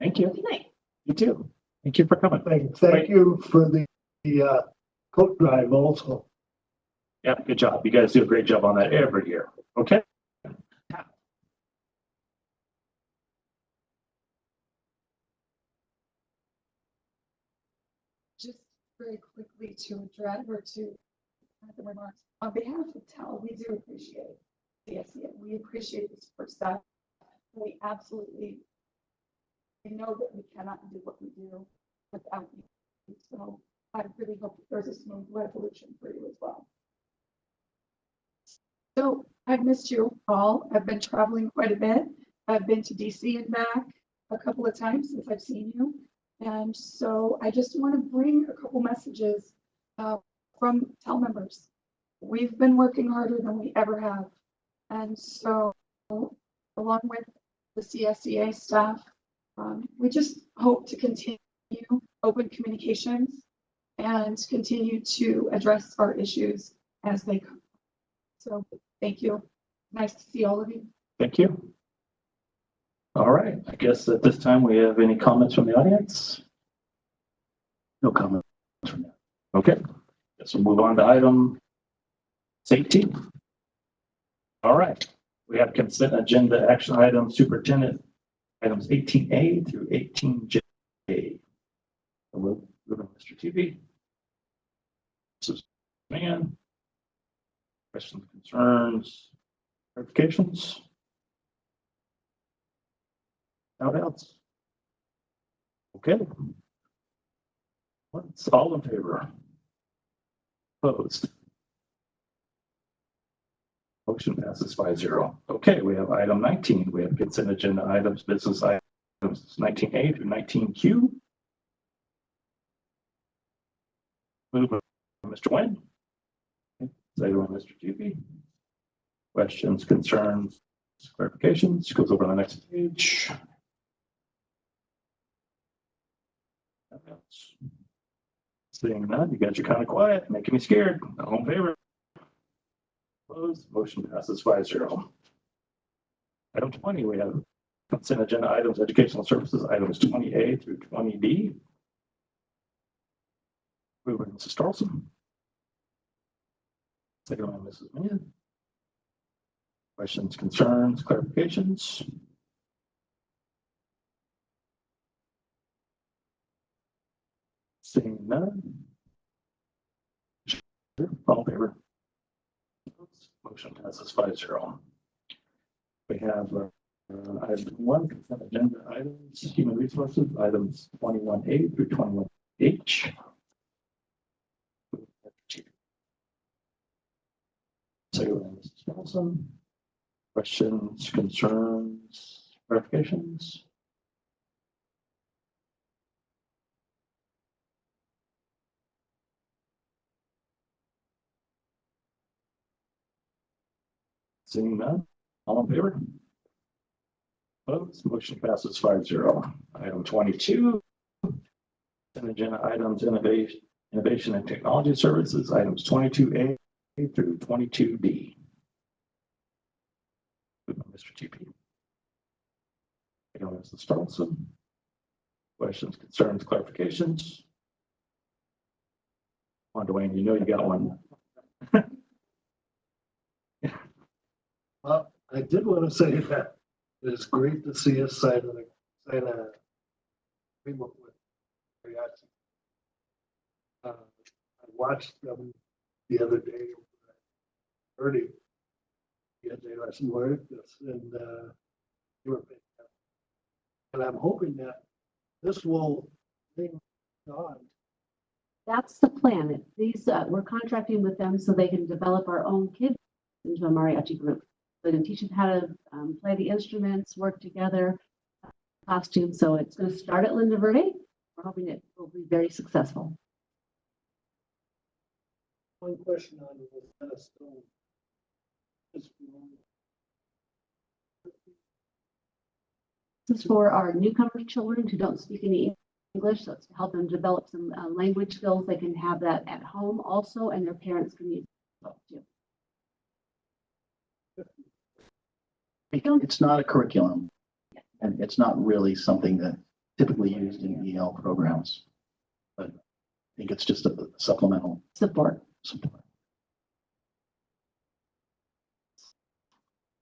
Thank you. Good night. You too. Thank you for coming. Thank you for the coat drive also. Yeah, good job. You guys do a great job on that every year. Okay. Just very quickly to address or to the remarks on behalf of TEL, we do appreciate CSEA. We appreciate the support staff. We absolutely know that we cannot do what we do without you. So I really hope there's a smooth resolution for you as well. So I've missed you all. I've been traveling quite a bit. I've been to DC and back a couple of times since I've seen you. And so I just want to bring a couple messages from TEL members. We've been working harder than we ever have. And so along with the CSEA staff, we just hope to continue open communications and continue to address our issues as they come. So thank you. Nice to see all of you. Thank you. All right. I guess at this time we have any comments from the audience? No comments from them. Okay. Guess we'll move on to item 18. All right. We have consent agenda action items, superintendent items 18A through 18J. Mr. TV. Mrs. Mann. Questions, concerns, clarifications? Out else? Okay. What's all in favor? Opposed? Motion passes 5-0. Okay, we have item 19. We have consent agenda items, business items 19A through 19Q. Move by Mr. Wayne. Second by Mr. Juby. Questions, concerns, clarifications? Goes over on the next page. Seeing none, you guys are kind of quiet, making me scared. All in favor? Opposed? Motion passes 5-0. Item 20, we have consent agenda items, educational services, items 20A through 20D. Moved by Mrs. Carlson. Second by Mrs. Mann. Questions, concerns, clarifications? Seeing none. All in favor? Motion passes 5-0. We have item 1, consent agenda items, human resources, items 21A through 21H. Second by Mrs. Nelson. Questions, concerns, clarifications? Seeing none, all in favor? Opposed, motion passes 5-0. Item 22, consent agenda items, innovation and technology services, items 22A through 22D. Mr. TP. Mrs. Starlson. Questions, concerns, clarifications? Come on, Dwayne, you know you got one. Well, I did want to say that it's great to see us sign a agreement with Mariachi. I watched them the other day, early the day last morning, and they were fantastic. And I'm hoping that this will bring on. That's the plan. These, we're contracting with them so they can develop our own kids into a mariachi group. They're going to teach them how to play the instruments, work together, costumes. So it's going to start at Linda Verde. We're hoping it will be very successful. One question on Rosetta Stone. This is for our newcomer children who don't speak any English, so it's to help them develop some language skills. They can have that at home also, and their parents can use it too. It's not a curriculum, and it's not really something that typically used in EL programs. But I think it's just a supplemental support.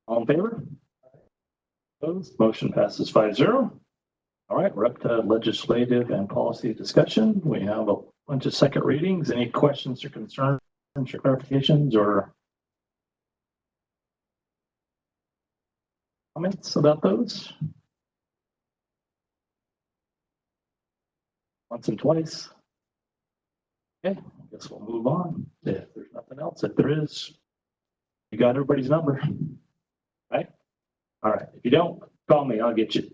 All in favor? Opposed? Motion passes 5-0. All right, we're up to legislative and policy discussion. We have a bunch of second readings. Any questions or concerns or clarifications or comments about those? Once and twice. Okay, I guess we'll move on. If there's nothing else, if there is, you got everybody's number, right? All right, if you don't, call me, I'll get you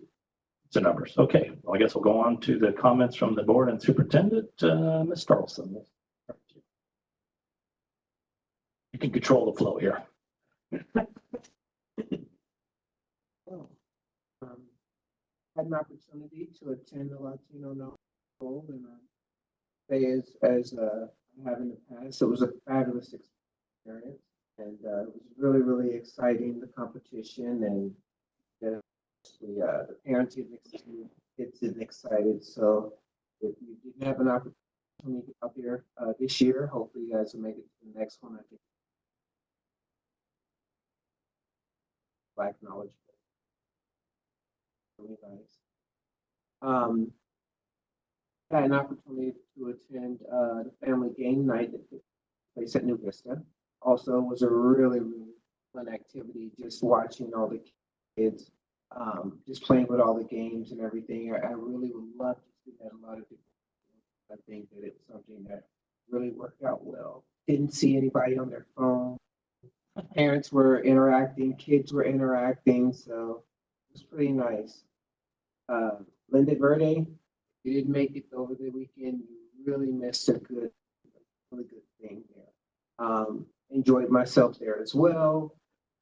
the numbers. Okay, well, I guess we'll go on to the comments from the board and superintendent, Ms. Carlson. You can control the flow here. Had an opportunity to attend the Latino Bowl, and say as I have in the past, it was a fabulous experience, and it was really exciting, the competition, and the parents getting excited. So if you didn't have an opportunity out there this year, hopefully you guys will make it to the next one. I think Black knowledge. Really nice. Had an opportunity to attend the family game night that took place at New Vista. Also was a really fun activity, just watching all the kids just playing with all the games and everything. I really would love to see that. A lot of people, I think that it's something that really worked out well. Didn't see anybody on their phone. Parents were interacting, kids were interacting, so it was pretty nice. Linda Verde, you didn't make it over the weekend. You really missed a really good thing there. Enjoyed myself there as well.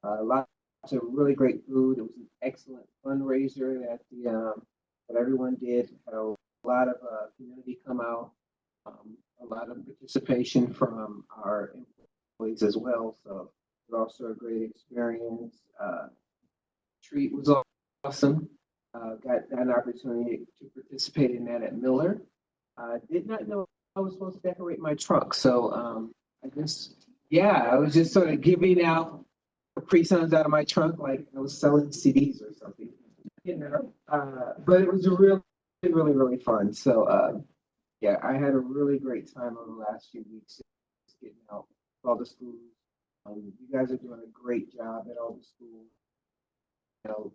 Lots of really great food. It was an excellent fundraiser that that everyone did. Had a lot of community come out. A lot of participation from our employees as well. So it was also a great experience. Treat was awesome. Got an opportunity to participate in that at Miller. Did not know I was supposed to decorate my trunk, so I was just sort of giving out Capri Suns out of my trunk like I was selling CDs or something. But it was really fun. So I had a really great time over the last few weeks just getting out to all the schools. You guys are doing a great job at all the schools.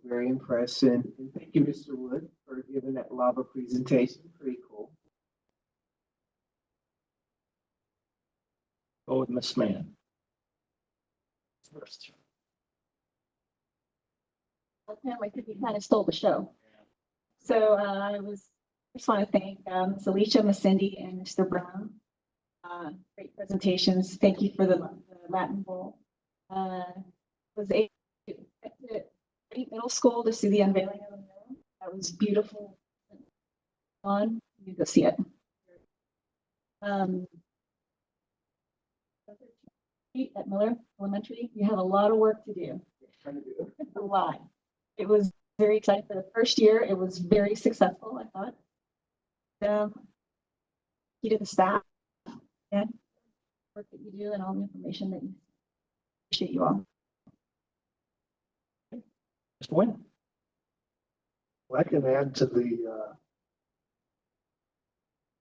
Very impressed, and thank you, Mr. Wood, for giving that lava presentation. Pretty cool. Go with Miss Mann. First. I think you kind of stole the show. So just want to thank Ms. Alicia, Ms. Cindy, and Mr. Brown. Great presentations. Thank you for the Latin Bowl. Was able to middle school to see the unveiling of the mural. That was beautiful. Fun. You go see it. At Miller Elementary, you have a lot of work to do. A lot. It was very exciting for the first year. It was very successful, I thought. You to the staff and work that you do and all the information that you appreciate you all. Mr. Wynn. Well, I can add to the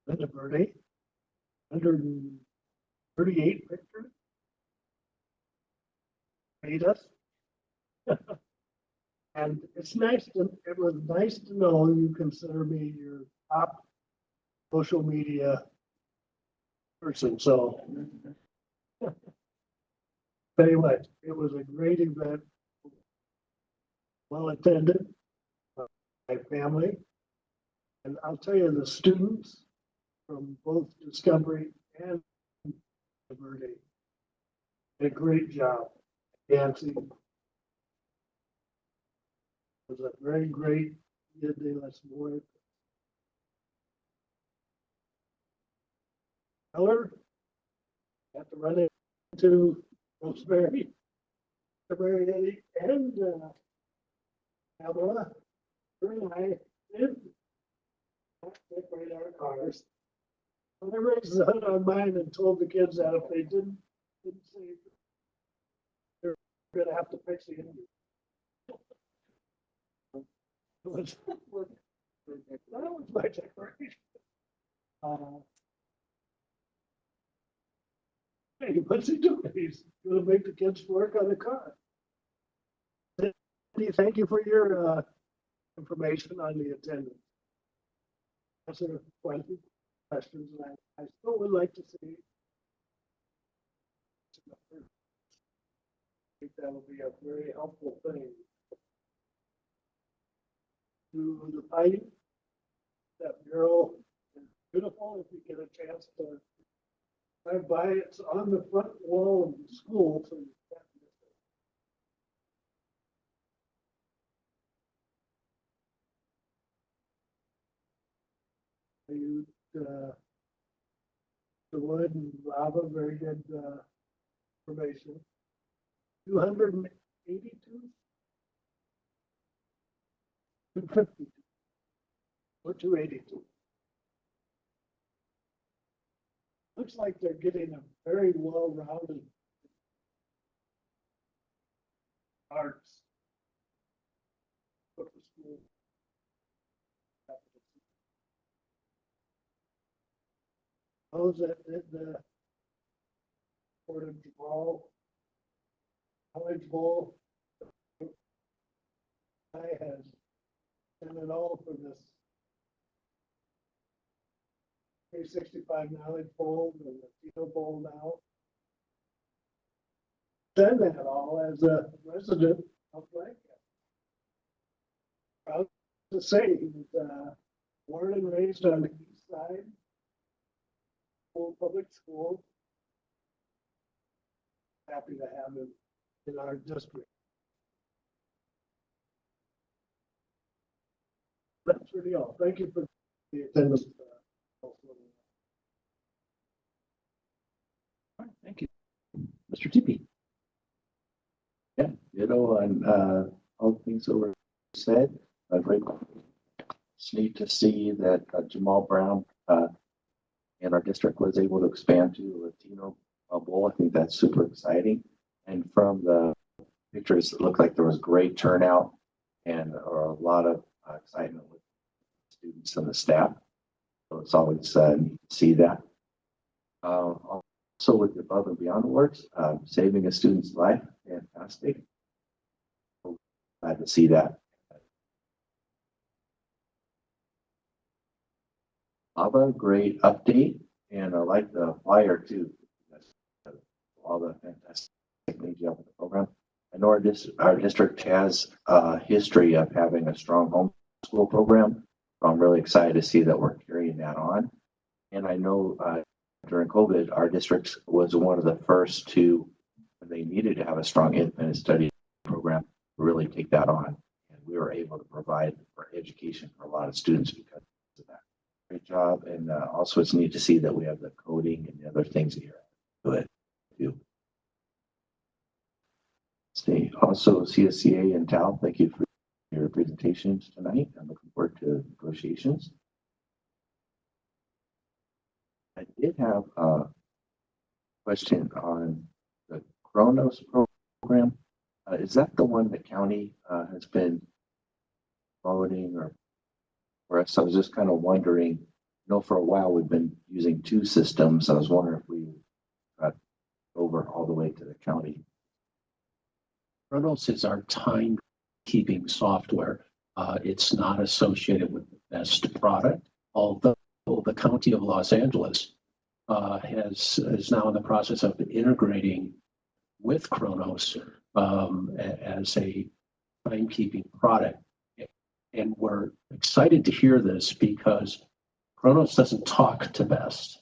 Linda Verde, 138 pictures. Made us. And it was nice to know you consider me your top social media person. So tell you what, it was a great event, well attended by my family. And I'll tell you, the students from both Discovery and Verde did a great job dancing. It was a very great Dia de las Muertes. However, I have to run into Rosemary, and Pamela. Her and I did not decorate our cars. I raised the hood on mine and told the kids that if they didn't say they're going to have to fix the engine. That was my decoration. Hey, what's he doing? He's going to make the kids work on the car. Thank you for your information on the attendance. Answer questions, and I still would like to see. I think that'll be a very helpful thing. To the fighting, that mural is beautiful. If you get a chance to drive by, it's on the front wall of the school, so you can't miss it. The wood and lava, very good information. 282, 250, or 282. Looks like they're getting a very well-rounded arts for the school. Those that did the Port of Jamal College Bowl, I has done it all for this 365 Knowledge Bowl and the Tito Bowl now. Done that all as a resident of Lancaster. Proud to say he was born and raised on the east side, public school. Happy to have him in our district. That's really all. Thank you for the attendance. All right, thank you. Mr. Tippy. Yeah, and all things that were said, it's neat to see that Jamal Brown and our district was able to expand to a Latino bowl. I think that's super exciting. And from the pictures, it looked like there was great turnout and a lot of excitement with students and the staff. So it's always neat to see that. Also with the Above and Beyond Awards, saving a student's life, fantastic. Glad to see that. Lava, great update, and I like the flyer too. All the fantastic things you have in the program. I know our district has a history of having a strong homeschool program. So I'm really excited to see that we're carrying that on. And I know during COVID, our district was one of the first to, when they needed to have a strong independent study program, really take that on. And we were able to provide for education for a lot of students because of that. Great job. And also it's neat to see that we have the coding and the other things here. Good. Stay. Also, CSCA and TAL, thank you for your presentations tonight. I'm looking forward to negotiations. I did have a question on the Kronos program. Is that the one the county has been promoting or for us? I was just kind of wondering, for a while we've been using two systems. I was wondering if we got over all the way to the county. Kronos is our timekeeping software. It's not associated with the best product, although the County of Los Angeles is now in the process of integrating with Kronos as a timekeeping product. And we're excited to hear this because Kronos doesn't talk to best.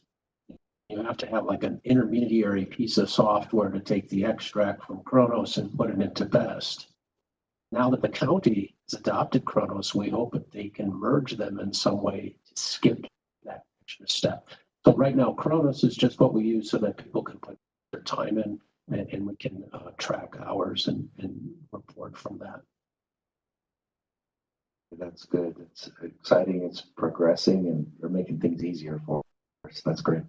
You have to have like an intermediary piece of software to take the extract from Kronos and put it into Best. Now that the county has adopted Kronos, we hope that they can merge them in some way to skip that extra step. So right now, Kronos is just what we use so that people can put their time in and we can track hours and report from that. That's good. It's exciting. It's progressing and they're making things easier for us. That's great.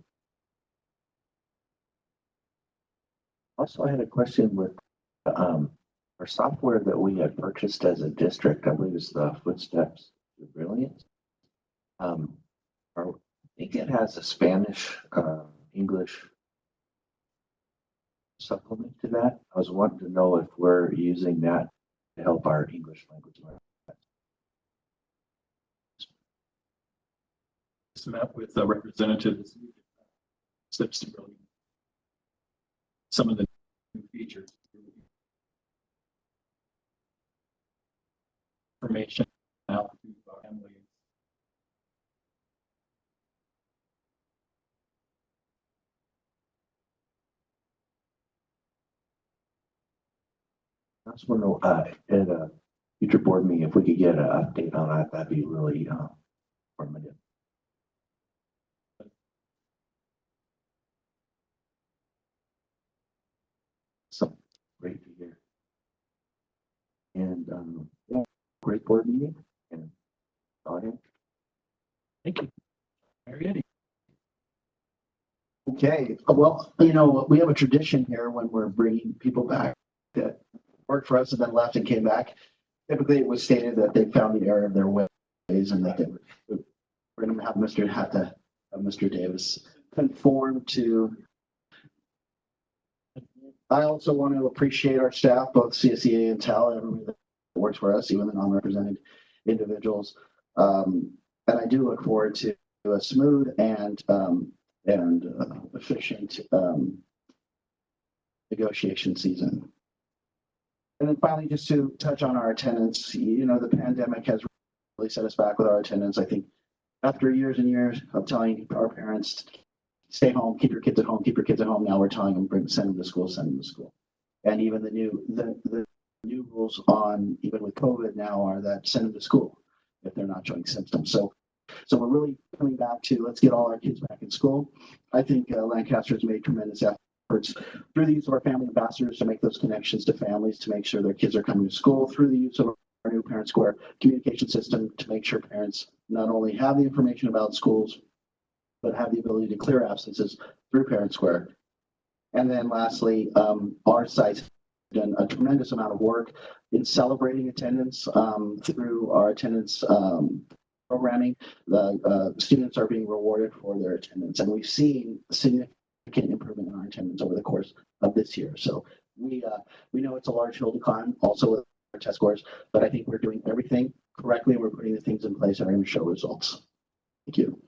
Also, I had a question with our software that we had purchased as a district. I believe it's the Footsteps to Brilliance. I think it has a Spanish, English supplement to that. I was wanting to know if we're using that to help our English language learners. Just met with the representatives. Steps to Brilliance. Some of the new features. Information out to our families. I just want to know at a future board meeting if we could get an update on that. That'd be really informative. So great to hear. And yeah, great board meeting. And thank you. Very Okay, well, we have a tradition here when we're bringing people back that worked for us and then left and came back. Typically, it was stated that they found the error of their ways and that we're going to have Mr. Davis conform to. I also want to appreciate our staff, both CSEA and TAL, everybody that works for us, even the non-represented individuals. And I do look forward to a smooth and efficient negotiation season. And then finally, just to touch on our attendance, the pandemic has really set us back with our attendance. I think after years and years of telling our parents, stay home, keep your kids at home, keep your kids at home, now we're telling them, send them to school, send them to school. And even the new rules on, even with COVID now, are that send them to school if they're not showing symptoms. So we're really coming back to let's get all our kids back in school. I think Lancaster has made tremendous efforts through the use of our family ambassadors to make those connections to families to make sure their kids are coming to school, through the use of our new Parent Square communication system to make sure parents not only have the information about schools, but have the ability to clear absences through Parent Square. And then lastly, our site's done a tremendous amount of work in celebrating attendance through our attendance programming. The students are being rewarded for their attendance, and we've seen significant improvement in our attendance over the course of this year. So we know it's a large hill to climb also with our test scores, but I think we're doing everything correctly. We're putting the things in place that are going to show results. Thank you.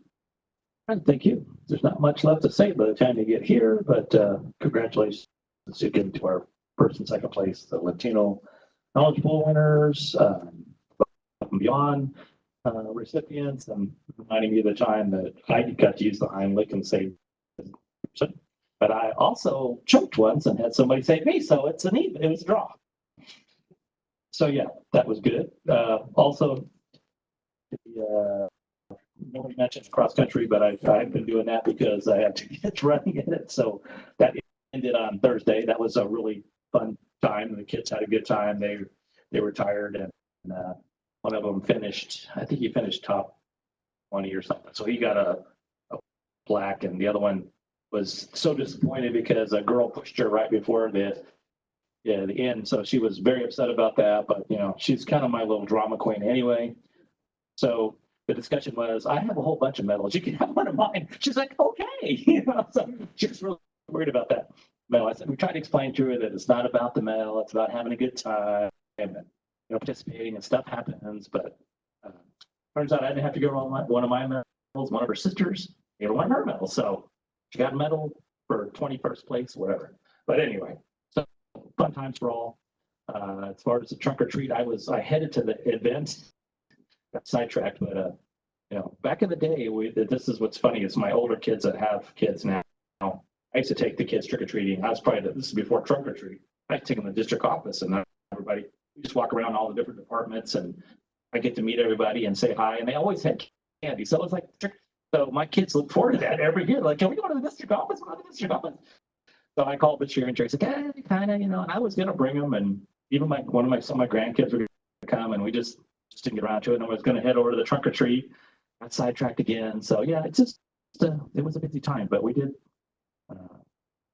And thank you. There's not much left to say by the time you get here, but congratulations again to our first and second place, the Latino Knowledge Pool winners, and beyond recipients, and reminding me of the time that I got to use the Heimlich and save. But I also choked once and had somebody save me, so it's an even. It was a draw. So yeah, that was good. Also, nobody mentioned cross country, but I've been doing that because I have 2 kids running in it. So that ended on Thursday. That was a really fun time. The kids had a good time. They were tired, and one of them finished. I think he finished top 20 or something. So he got a black, and the other one was so disappointed because a girl pushed her right before the end. So she was very upset about that. But she's kind of my little drama queen anyway. So the discussion was, I have a whole bunch of medals. You can have one of mine. She's like, okay. So she was really worried about that medal. I said, we tried to explain to her that it's not about the medal. It's about having a good time and participating, and stuff happens. But turns out I didn't have to go on one of my medals. One of her sisters gave her one of her medals. So she got a medal for 21st place, whatever. But anyway, so fun times for all. As far as the trunk or treat, I headed to the event. Got sidetracked, but back in the day, this is what's funny is my older kids that have kids now. I used to take the kids trick or treating. This is before trunk or treat. I take them to the district office, and everybody, we just walk around all the different departments, and I get to meet everybody and say hi. And they always had candy, so it was like so. My kids look forward to that every year. Like, can we go to the district office? Go to the district office. So I called this year, and Jerry's like, kind of, and I was gonna bring them, and even some of my grandkids were gonna come, and we just didn't get around to it. And I was going to head over to the trunk or treat. Got sidetracked again. So yeah, it's just it was a busy time, but we did.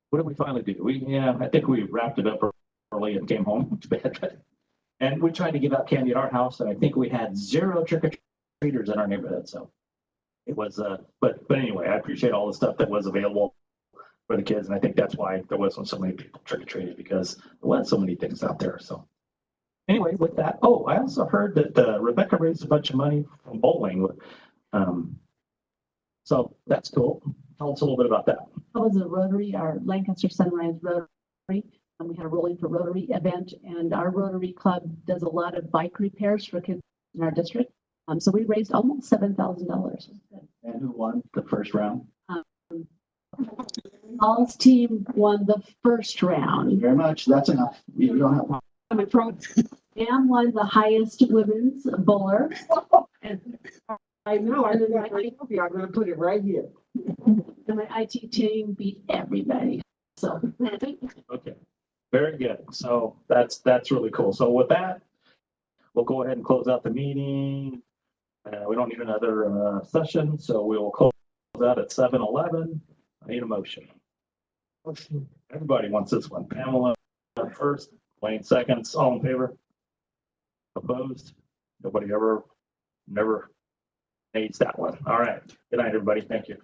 What did we finally do? I think we wrapped it up early and came home to bed. And we tried to give out candy at our house, and I think we had 0 trick or treaters in our neighborhood. So it was. But anyway, I appreciate all the stuff that was available for the kids, and I think that's why there wasn't so many people trick or treating, because there was so many things out there. So. Anyway, with that, I also heard that Rebecca raised a bunch of money from bowling. So that's cool. Tell us a little bit about that. That was a Rotary, our Lancaster Sunrise Rotary, and we had a Rolling for Rotary event, and our Rotary Club does a lot of bike repairs for kids in our district. So we raised almost $7,000. And who won the first round? Paul's team won the first round. Thank you very much. That's enough. You don't have. Pam won the highest women's bowler. And I know, I'm going to put it right here. And my IT team beat everybody. So. Okay, very good. So that's really cool. So with that, we'll go ahead and close out the meeting. We don't need another session, so we will close out at 7:11. I need a motion. Everybody wants this one. Pamela first, Wayne seconds. All in favor? Opposed? Nobody never needs that one. All right. Good night, everybody. Thank you.